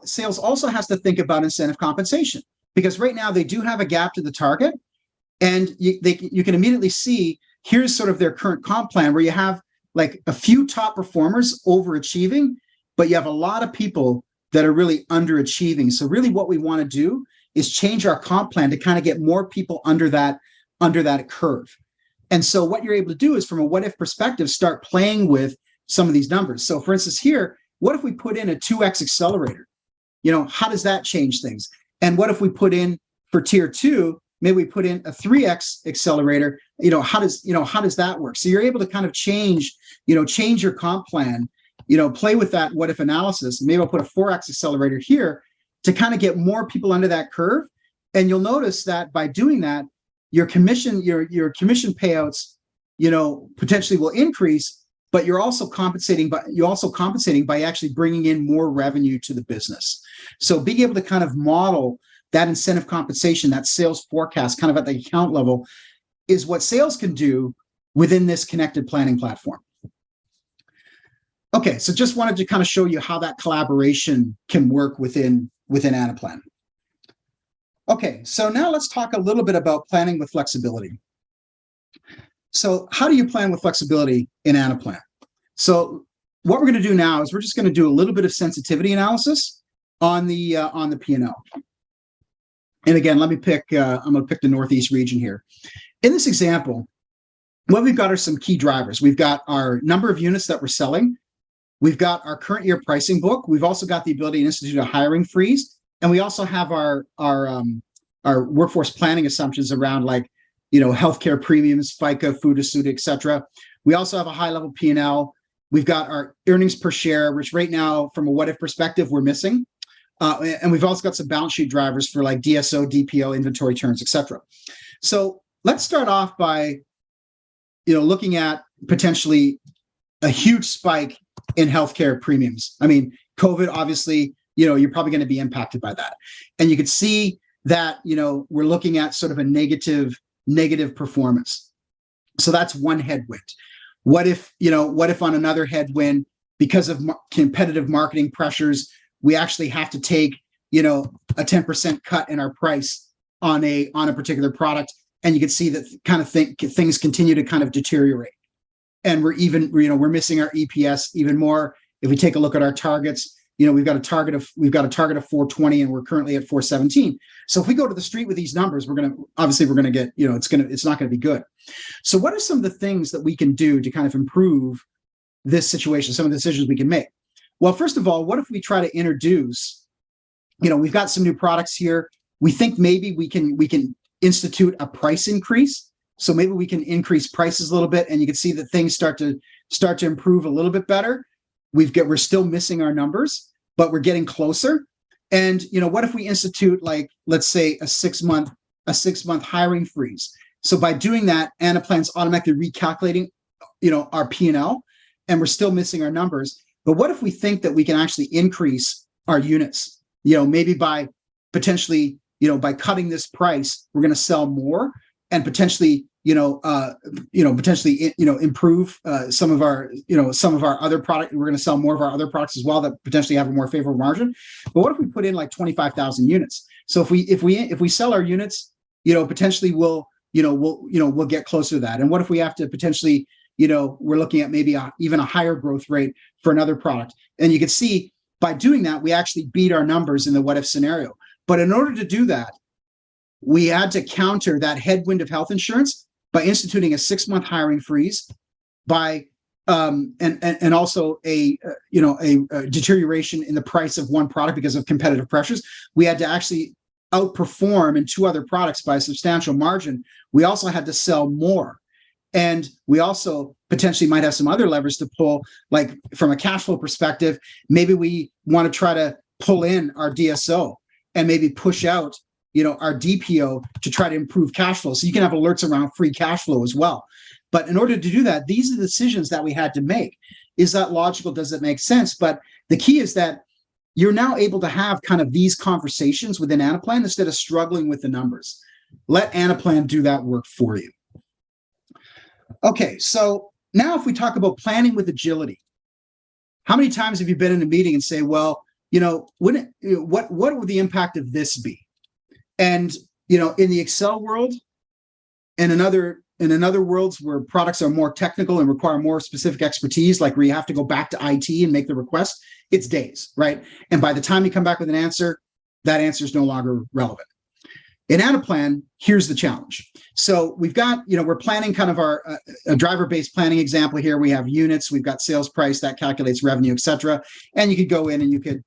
sales also has to think about incentive compensation, because right now they do have a gap to the target, and you can immediately see here's sort of their current comp plan, where you have like a few top performers overachieving, but you have a lot of people that are really underachieving. So really what we want to do is change our comp plan to kind of get more people under that curve. And so what you're able to do is, from a what if perspective, start playing with some of these numbers. So for instance here, what if we put in a 2x accelerator? How does that change things? And what if we put in, for tier 2, maybe we put in a 3x accelerator? How does that work? So you're able to kind of change your comp plan, play with that what if analysis. Maybe I'll put a 4x accelerator here to kind of get more people under that curve. And you'll notice that by doing that, your commission payouts, potentially will increase, but you're also compensating by actually bringing in more revenue to the business. So being able to kind of model that incentive compensation, that sales forecast, kind of at the account level, is what sales can do within this connected planning platform. Okay, so just wanted to kind of show you how that collaboration can work within Anaplan. Okay, so now let's talk a little bit about planning with flexibility. So how do you plan with flexibility in Anaplan? So what we're going to do now is we're just going to do a little bit of sensitivity analysis on the P&L. And again, let me pick, I'm going to pick the Northeast region here. In this example, what we've got are some key drivers. We've got our number of units that we're selling. We've got our current year pricing book. We've also got the ability to institute a hiring freeze. And we also have our workforce planning assumptions around, like, healthcare premiums, FICA, food, et cetera. We also have a high level P&L. We've got our earnings per share, which right now, from a what if perspective, we're missing. And we've also got some balance sheet drivers for like DSO, DPO, inventory turns, et cetera. So let's start off by, looking at potentially a huge spike in healthcare premiums. I mean, COVID, obviously, you're probably going to be impacted by that. And you could see that, we're looking at sort of a negative performance. So that's one headwind. What if on another headwind, because of competitive marketing pressures, we actually have to take, a 10% cut in our price on a particular product, and you can see that kind of things continue to kind of deteriorate, and we're missing our EPS even more. If we take a look at our targets, we've got a target of 420, and we're currently at 417. So if we go to the street with these numbers, we're going to get, it's not going to be good. So what are some of the things that we can do to kind of improve this situation? Some of the decisions we can make. Well, first of all, what if we try to introduce, we've got some new products here. We think maybe we can institute a price increase. So maybe we can increase prices a little bit, and you can see that things start to improve a little bit better. We're still missing our numbers, but we're getting closer. And what if we institute, like, let's say a six month hiring freeze? So by doing that, Anaplan's automatically recalculating, our P&L, and we're still missing our numbers. But what if we think that we can actually increase our units? Maybe by potentially, by cutting this price, we're going to sell more and potentially, improve some of our other product. We're going to sell more of our other products as well that potentially have a more favorable margin. But what if we put in like 25,000 units? So if we sell our units, potentially we'll get closer to that. And what if we have to potentially, we're looking at maybe even a higher growth rate for another product? And you can see by doing that, we actually beat our numbers in the what if scenario. But in order to do that, we had to counter that headwind of health insurance by instituting a 6-month hiring freeze, by and also a deterioration in the price of one product because of competitive pressures. We had to actually outperform in 2 other products by a substantial margin. We also had to sell more. And we also potentially might have some other levers to pull, like from a cash flow perspective. Maybe we want to try to pull in our DSO and maybe push out, our DPO to try to improve cash flow. So you can have alerts around free cash flow as well. But in order to do that, these are the decisions that we had to make. Is that logical? Does it make sense? But the key is that you're now able to have kind of these conversations within Anaplan instead of struggling with the numbers. Let Anaplan do that work for you. Okay, so now if we talk about planning with agility, how many times have you been in a meeting and say, well, what would the impact of this be? And, in the Excel world and in other worlds where products are more technical and require more specific expertise, like where you have to go back to IT and make the request, it's days, right? And by the time you come back with an answer, that answer is no longer relevant. In Anaplan, here's the challenge. So we've got, we're planning kind of our driver-based planning example here. We have units, we've got sales price that calculates revenue, et cetera. And you could go in and you could,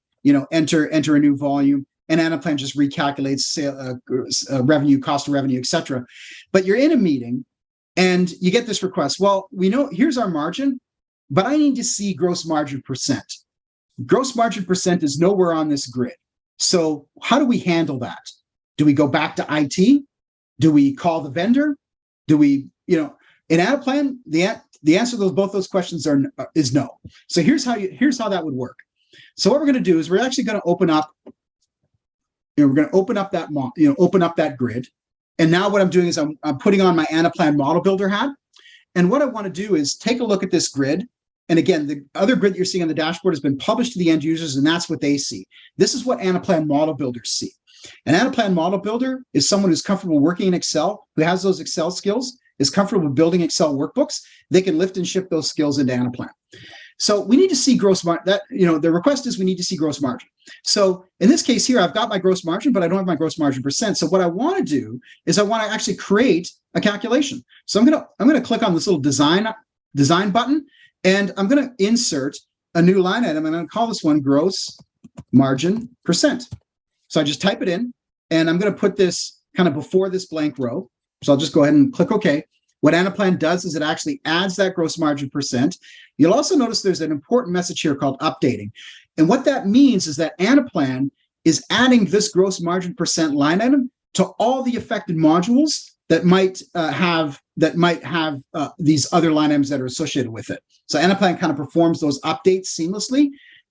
enter a new volume, and Anaplan just recalculates revenue, cost of revenue, et cetera. But you're in a meeting and you get this request. Well, we know here's our margin, but I need to see gross margin percent. Gross margin percent is nowhere on this grid. So how do we handle that? Do we go back to IT? Do we call the vendor? Do we, in Anaplan, the answer to both those questions is no. So here's how that would work. So what we're going to do is we're actually going to open up. We're going to open up that grid. And now what I'm doing is I'm putting on my Anaplan model builder hat. And what I want to do is take a look at this grid. And again, the other grid you're seeing on the dashboard has been published to the end users, and that's what they see. This is what Anaplan model builders see. An Anaplan model builder is someone who's comfortable working in Excel, who has those Excel skills, is comfortable building Excel workbooks. They can lift and shift those skills into Anaplan. So we need to see gross margin. The request is we need to see gross margin. So in this case here, I've got my gross margin, but I don't have my gross margin percent. So what I want to do is I want to actually create a calculation. So I'm going to click on this little design button, and I'm going to insert a new line item. I'm going to call this one gross margin percent. So I just type it in, and I'm going to put this kind of before this blank row. So I'll just go ahead and click OK. What Anaplan does is it actually adds that gross margin percent. You'll also notice there's an important message here called updating. And what that means is that Anaplan is adding this gross margin percent line item to all the affected modules that might have these other line items that are associated with it. So Anaplan kind of performs those updates seamlessly.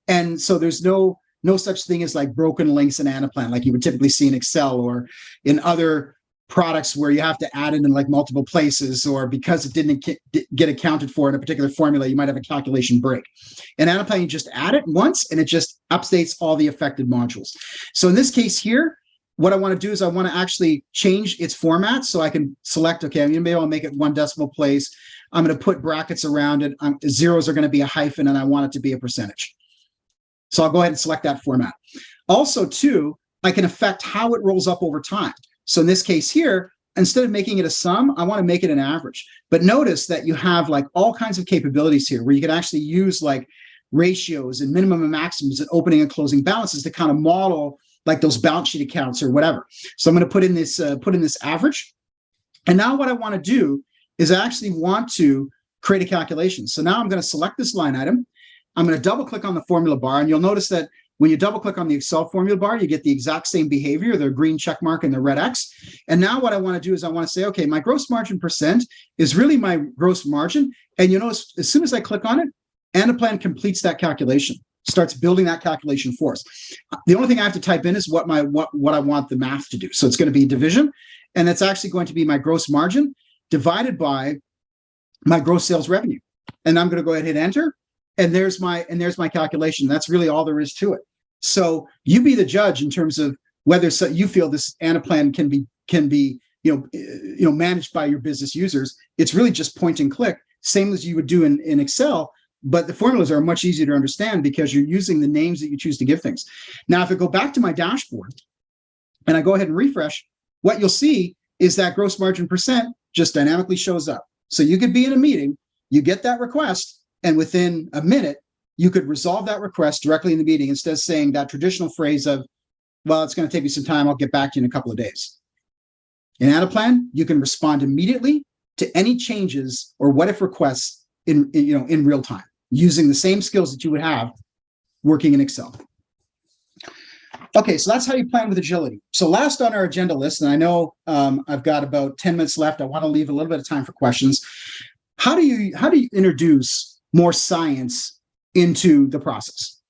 And so there's no such thing as like broken links in Anaplan like you would typically see in Excel or in other products where you have to add it in like multiple places, or because it didn't get accounted for in a particular formula, you might have a calculation break. In Anaplan, you just add it once and it just updates all the affected modules. So in this case here, what I want to do is I want to actually change its format. So I can select, okay, maybe I'll make it 1 decimal place. I'm going to put brackets around it. Zeros are going to be a hyphen, and I want it to be a percentage. So I'll go ahead and select that format. Also, too, I can affect how it rolls up over time. So in this case here, instead of making it a sum, I want to make it an average. But notice that you have like all kinds of capabilities here where you can actually use like ratios and minimum and maximums and opening and closing balances to kind of model like those balance sheet accounts or whatever. So I'm going to put in this average. And now what I want to do is I actually want to create a calculation. So now I'm going to select this line item. I'm going to double click on the formula bar, and you'll notice that when you double click on the Excel formula bar, you get the exact same behavior, the green check mark and the red X. And now what I want to do is I want to say, okay, my gross margin percent is really my gross margin. And you notice as soon as I click on it, Anaplan completes that calculation, starts building that calculation for us. The only thing I have to type in is what I want the math to do. So it's going to be division, and that's actually going to be my gross margin divided by my gross sales revenue. And I'm going to go ahead and hit enter, and there's my calculation. That's really all there is to it. So you be the judge in terms of whether you feel this Anaplan can be managed by your business users. It's really just point and click, same as you would do in Excel, but the formulas are much easier to understand because you're using the names that you choose to give things. Now, if I go back to my dashboard and I go ahead and refresh, what you'll see is that gross margin percent just dynamically shows up. So you could be in a meeting, you get that request, and within a minute, you could resolve that request directly in the meeting instead of saying that traditional phrase of, well, it's going to take me some time, I'll get back to you in a couple of days. In Anaplan, you can respond immediately to any changes or what if requests in real time, using the same skills that you would have working in Excel. Okay, so that's how you plan with agility. So last on our agenda list, and I know I've got about 10 minutes left. I want to leave a little bit of time for questions. How do you introduce more science into the process?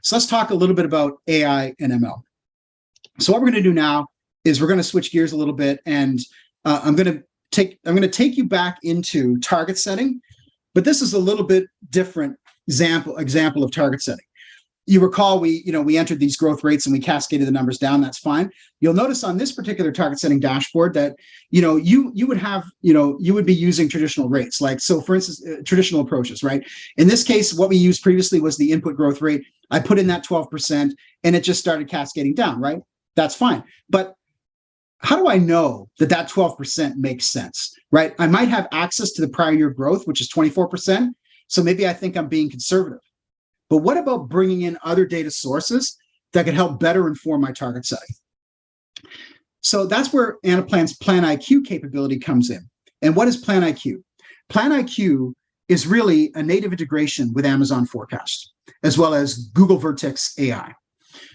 So let's talk a little bit about AI and ML. So what we're going to do now is we're going to switch gears a little bit, and I'm going to take you back into target setting, but this is a little bit different example of target setting. You recall we entered these growth rates and we cascaded the numbers down. That's fine. You'll notice on this particular target setting dashboard that you would be using traditional rates, like, so for instance, traditional approaches, right? In this case, what we used previously was the input growth rate. I put in that 12% and it just started cascading down, right? That's fine. But how do I know that 12% makes sense, right? I might have access to the prior year growth, which is 24%. So maybe I think I'm being conservative. But what about bringing in other data sources that could help better inform my target setting? So that's where Anaplan's Plan IQ capability comes in. And what is Plan IQ? Plan IQ is really a native integration with Amazon Forecast, as well as Google Vertex AI.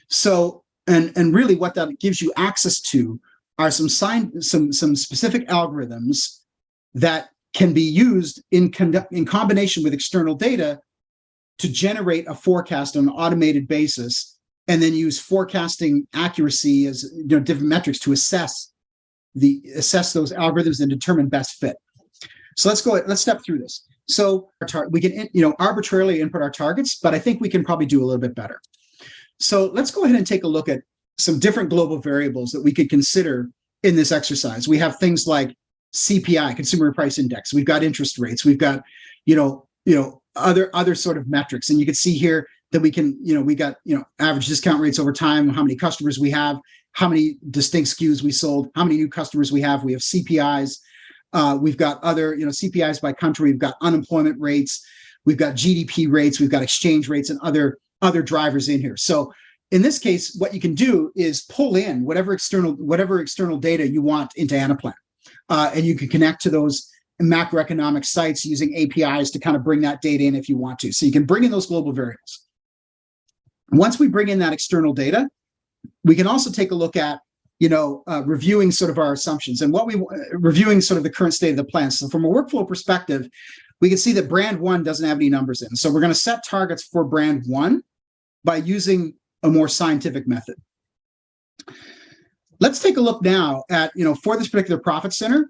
So, and really what that gives you access to are some specific algorithms that can be used in combination with external data to generate a forecast on an automated basis, and then use forecasting accuracy as different metrics to assess those algorithms and determine best fit. So let's step through this. So we can arbitrarily input our targets, but I think we can probably do a little bit better. So let's go ahead and take a look at some different global variables that we could consider in this exercise. We have things like CPI, Consumer Price Index. We've got interest rates. We've got other sort of metrics, and you can see here that we got average discount rates over time, how many customers we have, how many distinct SKUs we sold, how many new customers we have. We have CPIs. We've got other CPIs by country. We've got unemployment rates. We've got GDP rates. We've got exchange rates and other drivers in here. So in this case, what you can do is pull in whatever external data you want into Anaplan, and you can connect to those macroeconomic sites using APIs to kind of bring that data in if you want to. So you can bring in those global variables. Once we bring in that external data, we can also take a look at reviewing sort of our assumptions and reviewing sort of the current state of the plan. So from a workflow perspective, we can see that brand one doesn't have any numbers in. So we're going to set targets for brand one by using a more scientific method. Let's take a look now at, for this particular profit center,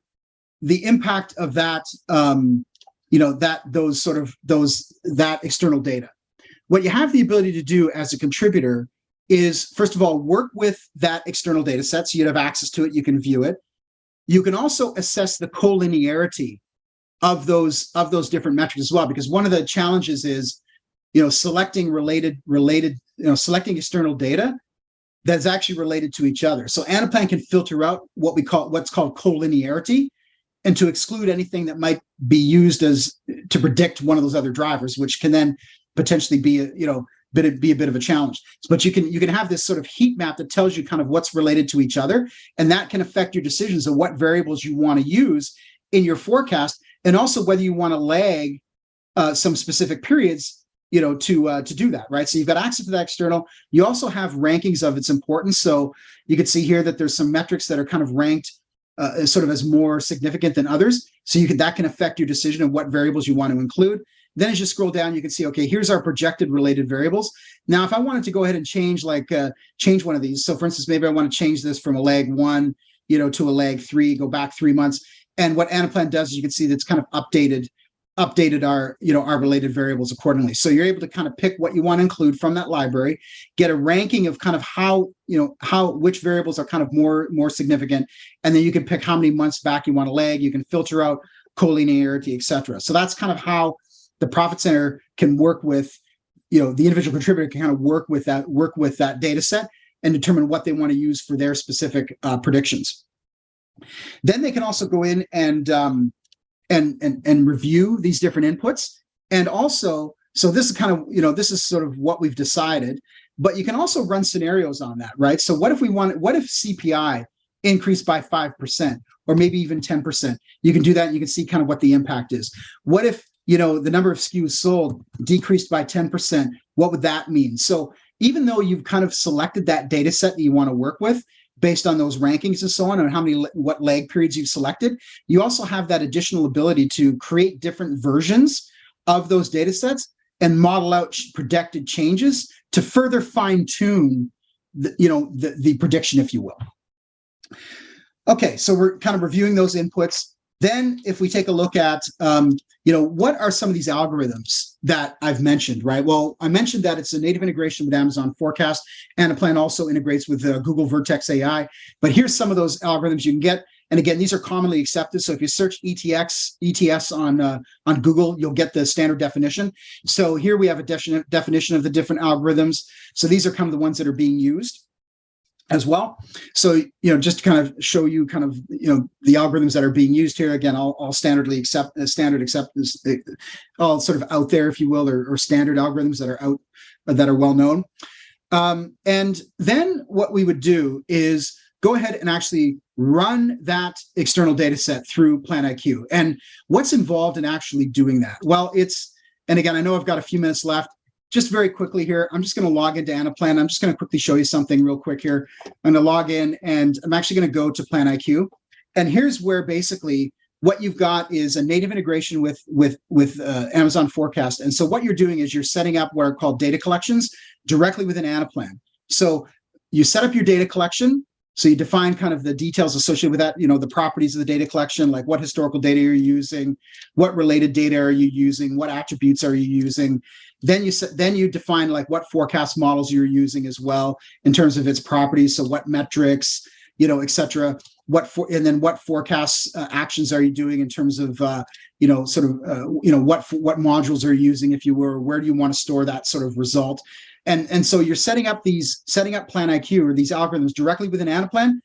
the impact of that, that external data. What you have the ability to do as a contributor is, first of all, work with that external data set, so you'd have access to it, you can view it. You can also assess the collinearity of those different metrics as well, because one of the challenges is, selecting selecting external data that's actually related to each other. So Anaplan can filter out what's called collinearity, and to exclude anything that might be used to predict one of those other drivers, which can then potentially be a bit of a challenge. But you can have this sort of heat map that tells you kind of what's related to each other, and that can affect your decisions of what variables you want to use in your forecast, and also whether you want to lag some specific periods to do that, right? So you've got access to that external. You also have rankings of its importance. So you can see here that there's some metrics that are kind of ranked sort of as more significant than others. So that can affect your decision of what variables you want to include. Then as you scroll down, you can see, okay, here's our projected related variables. Now, if I wanted to go ahead and change change one of these, so for instance, maybe I want to change this from a lag 1, to a lag 3, go back 3 months. And what Anaplan does is you can see that's kind of updated our our related variables accordingly. So you're able to kind of pick what you want to include from that library, get a ranking of kind of how which variables are kind of more significant, and then you can pick how many months back you want to lag. You can filter out collinearity, etc. So that's kind of how the profit center can work with the individual contributor can kind of work with that data set and determine what they want to use for their specific predictions. Then they can also go in and review these different inputs. And also, so this is kind of, this is sort of what we've decided, but you can also run scenarios on that, right? So what if CPI increased by 5% or maybe even 10%? You can do that and you can see kind of what the impact is. What if, the number of SKUs sold decreased by 10%? What would that mean? So even though you've kind of selected that data set that you want to work with, based on those rankings and so on, and what lag periods you've selected, you also have that additional ability to create different versions of those data sets and model out projected changes to further fine-tune the prediction, if you will. Okay, so we're kind of reviewing those inputs. Then if we take a look at, what are some of these algorithms that I've mentioned, right? Well, I mentioned that it's a native integration with Amazon Forecast. Anaplan also integrates with Google Vertex AI. But here's some of those algorithms you can get. And again, these are commonly accepted. So if you search ETS on Google, you'll get the standard definition. So here we have a definition of the different algorithms. So these are kind of the ones that are being used as well. So, just to kind of show you kind of, the algorithms that are being used here, again, all standard acceptance, all sort of out there, if you will, or standard algorithms that are out, that are well known. And then what we would do is go ahead and actually run that external data set through PlanIQ. And what's involved in actually doing that? Well, and again, I know I've got a few minutes left. Just very quickly here, I'm just going to log into Anaplan. I'm just going to quickly show you something real quick here. I'm going to log in and I'm actually going to go to PlanIQ. And here's where basically what you've got is a native integration with Amazon Forecast. And so what you're doing is you're setting up what are called data collections directly within Anaplan. So you set up your data collection. So you define kind of the details associated with that, the properties of the data collection, like what historical data you're using, what related data are you using, what attributes are you using. Then you define like what forecast models you're using as well in terms of its properties. So what metrics, et cetera. And then what forecast actions are you doing in terms of, what modules are you using, if you were, where do you want to store that sort of result? And so you're setting up PlanIQ or these algorithms directly within Anaplan.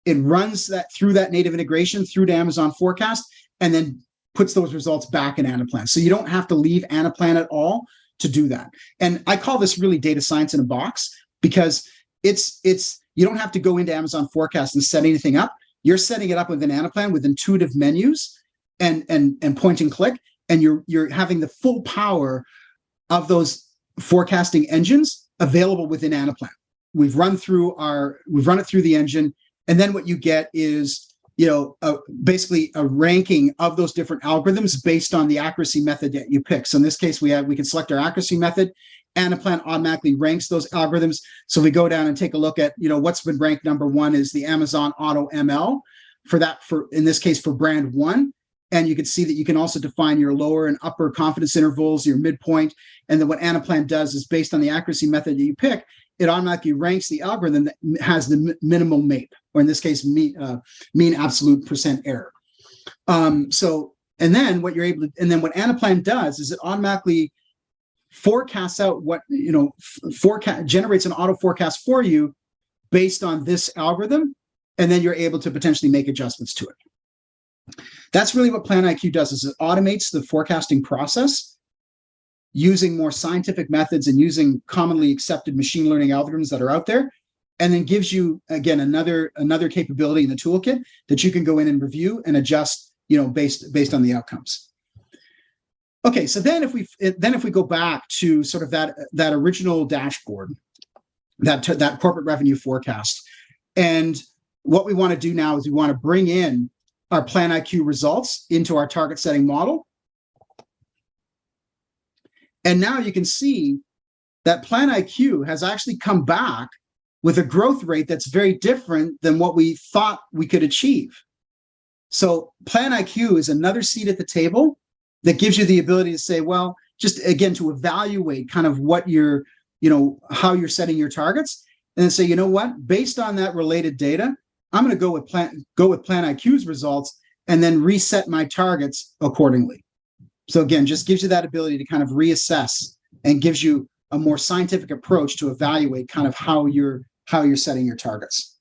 It runs that through that native integration through to Amazon Forecast and then puts those results back in Anaplan. So you don't have to leave Anaplan at all to do that. And I call this really data science in a box because you don't have to go into Amazon Forecast and set anything up. You're setting it up within Anaplan with intuitive menus and point and click, and you're having the full power of those forecasting engines available within Anaplan. We've run it through the engine, and then what you get is basically a ranking of those different algorithms based on the accuracy method that you pick. So in this case, we can select our accuracy method. Anaplan automatically ranks those algorithms. So we go down and take a look at what's been ranked number 1 is the Amazon Auto ML for in this case for brand 1. And you can see that you can also define your lower and upper confidence intervals, your midpoint. And then what Anaplan does is based on the accuracy method that you pick, it automatically ranks the algorithm that has the minimal MAPE, or in this case, mean absolute percent error. And then what Anaplan does is it automatically forecasts out generates an auto forecast for you based on this algorithm, and then you're able to potentially make adjustments to it. That's really what PlanIQ does, is it automates the forecasting process using more scientific methods and using commonly accepted machine learning algorithms that are out there, and then gives you, again, another capability in the toolkit that you can go in and review and adjust, based on the outcomes. Okay, so then if we go back to sort of that original dashboard, that corporate revenue forecast, and what we want to do now is we want to bring in our PlanIQ results into our target setting model. And now you can see that Plan IQ has actually come back with a growth rate that's very different than what we thought we could achieve. So Plan IQ is another seat at the table that gives you the ability to say, well, just again, to evaluate kind of what you're, how you're setting your targets, and then say, you know what, based on that related data, I'm going to go with Plan IQ's results and then reset my targets accordingly. So again, just gives you that ability to kind of reassess and gives you a more scientific approach to evaluate kind of how you're setting your targets.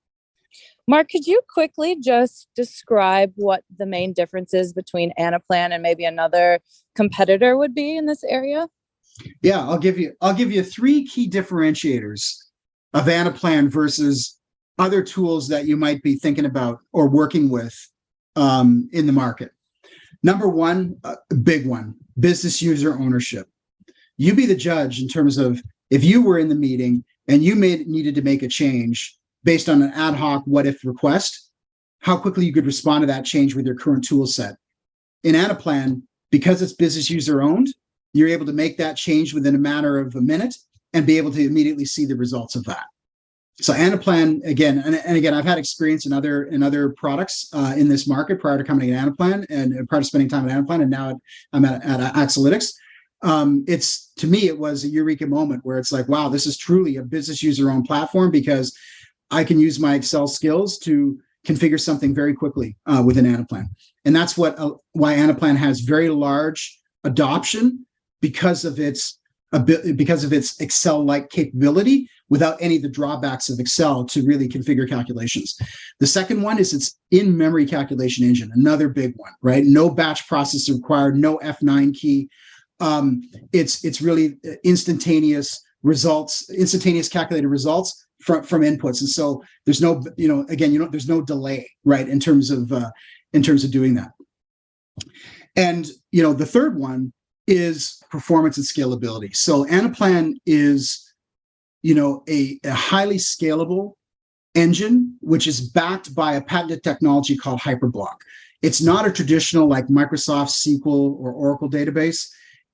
Mark, could you quickly just describe what the main differences between Anaplan and maybe another competitor would be in this area? Yeah, I'll give you three key differentiators of Anaplan versus other tools that you might be thinking about or working with in the market. Number one, big one, business user ownership. You be the judge in terms of if you were in the meeting and you needed to make a change based on an ad hoc what-if request, how quickly you could respond to that change with your current tool set. In Anaplan, because it's business user owned, you're able to make that change within a matter of a minute and be able to immediately see the results of that. So Anaplan, again, and again, I've had experience in other products in this market prior to coming to Anaplan and prior to spending time at Anaplan, and now I'm at Accelytics. To me, it was a eureka moment where it's like, wow, this is truly a business user owned platform because I can use my Excel skills to configure something very quickly within Anaplan. And that's why Anaplan has very large adoption because of its Excel-like capability without any of the drawbacks of Excel to really configure calculations. The second one is its in-memory calculation engine, another big one, right? No batch processor required, no F9 key. It's really instantaneous results, instantaneous calculated results from inputs, and so there's no, there's no delay, right, in terms of doing that. And the third one is performance and scalability. So Anaplan is, a highly scalable engine, which is backed by a patented technology called Hyperblock. It's not a traditional like Microsoft SQL or Oracle database.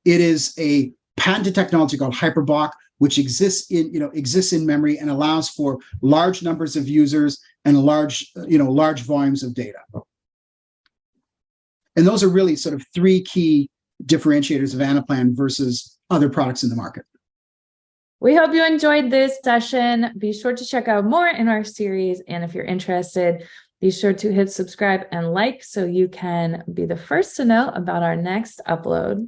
It is a patented technology called Hyperblock, which exists in memory and allows for large numbers of users and large volumes of data. And those are really sort of three key differentiators of Anaplan versus other products in the market. We hope you enjoyed this session. Be sure to check out more in our series. And if you're interested, be sure to hit subscribe and like so you can be the first to know about our next upload.